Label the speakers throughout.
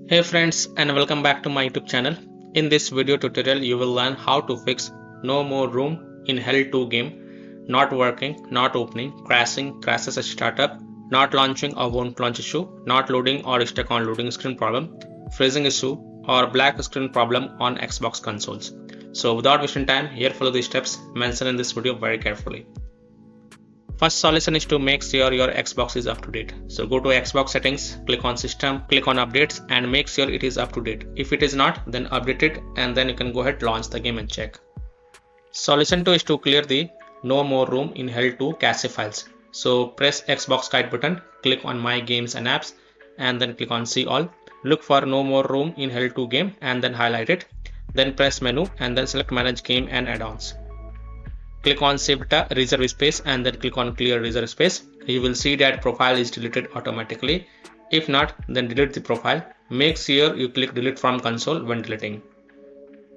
Speaker 1: Hey friends, and welcome back to my YouTube channel. In this video tutorial you will learn how to fix no more room in Hell 2 game, not working, not opening, crashes at startup, not launching or won't launch issue, not loading or stuck on loading screen problem, freezing issue or black screen problem on Xbox consoles. So without wasting time, here follow the steps mentioned in this video very carefully. First solution is to make sure your Xbox is up to date. So go to Xbox settings, click on system, click on updates and make sure it is up to date. If it is not, then update it and then you can go ahead, launch the game and check. Solution 2 is to clear the no more room in Hell 2 cache files. So press Xbox guide button, click on my games and apps and then click on see all. Look for no more room in Hell 2 game and then highlight it. Then press menu and then select manage game and add-ons. Click on save data reserve space and then click on clear reserve space. You will see that profile is deleted automatically. If not, then delete the profile. Make sure you click delete from console when deleting.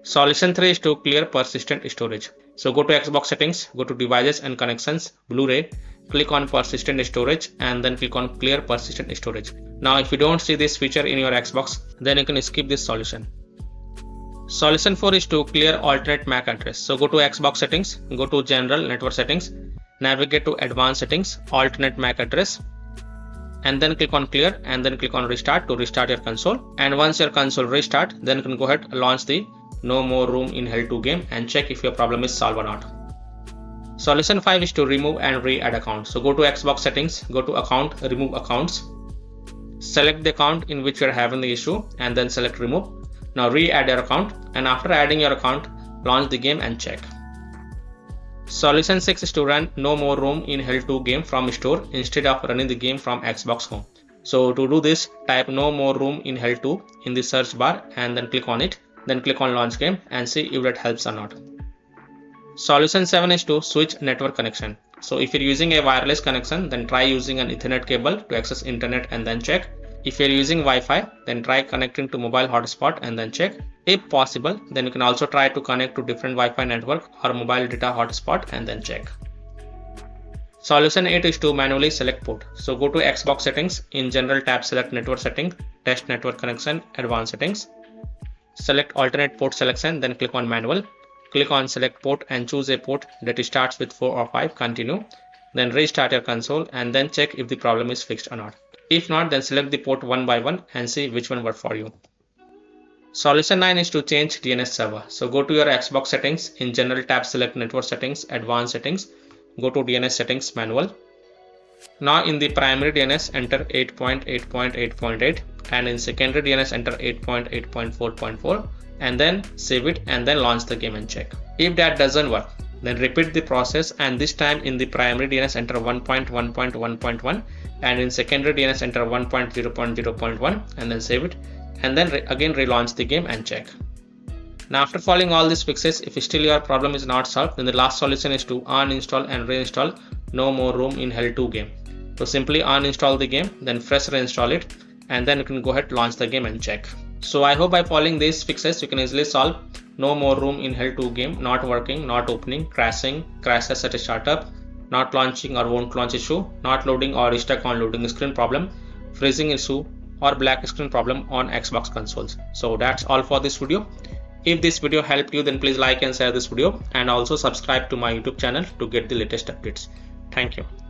Speaker 1: Solution 3 is to clear persistent storage. So go to Xbox settings, go to devices and connections, Blu-ray, click on persistent storage and then click on clear persistent storage. Now if you don't see this feature in your Xbox, then you can skip this solution. Solution 4 is to clear alternate MAC address. So go to Xbox settings, go to general network settings, navigate to advanced settings, alternate MAC address and then click on clear and then click on restart to restart your console. And once your console restart, then you can go ahead launch the no more room in Hell 2 game and check if your problem is solved or not. Solution 5 is to remove and re-add account. So go to Xbox settings, go to account, remove accounts, select the account in which you are having the issue and then select remove. Now re-add your account and after adding your account, launch the game and check. Solution 6 is to run no more room in Hell 2 game from store instead of running the game from Xbox home. So to do this, type no more room in Hell 2 in the search bar and then click on it. Then click on launch game and see if that helps or not. Solution 7 is to switch network connection. So if you're using a wireless connection, then try using an Ethernet cable to access internet and then check. If you're using Wi-Fi, then try connecting to mobile hotspot and then check. If possible, then you can also try to connect to different Wi-Fi network or mobile data hotspot and then check. Solution 8 is to manually select port. So go to Xbox settings, in general tab select network setting, test network connection, advanced settings. Select alternate port selection, then click on manual. Click on select port and choose a port that starts with 4 or 5, continue. Then restart your console and then check if the problem is fixed or not. If not, then select the port one by one and see which one worked for you. Solution 9 is to change DNS server. So go to your Xbox settings, in general tab select network settings, advanced settings, go to DNS settings manual. Now in the primary DNS enter 8.8.8.8 and in secondary DNS enter 8.8.4.4 and then save it and then launch the game and check. If that doesn't work, then repeat the process and this time in the primary DNS enter 1.1.1.1 and in secondary DNS enter 1.0.0.1 and then save it and then again relaunch the game and check. Now after following all these fixes, if still your problem is not solved, then the last solution is to uninstall and reinstall no more room in Hell 2 game. So simply uninstall the game, then fresh reinstall it and then you can go ahead launch the game and check. So I hope by following these fixes you can easily solve no more room in Hell 2 game, not working, not opening, crashes at a startup, not launching or won't launch issue, not loading or stuck on loading screen problem, freezing issue or black screen problem on Xbox consoles. So that's all for this video. If this video helped you, then please like and share this video and also subscribe to my YouTube channel to get the latest updates. Thank you.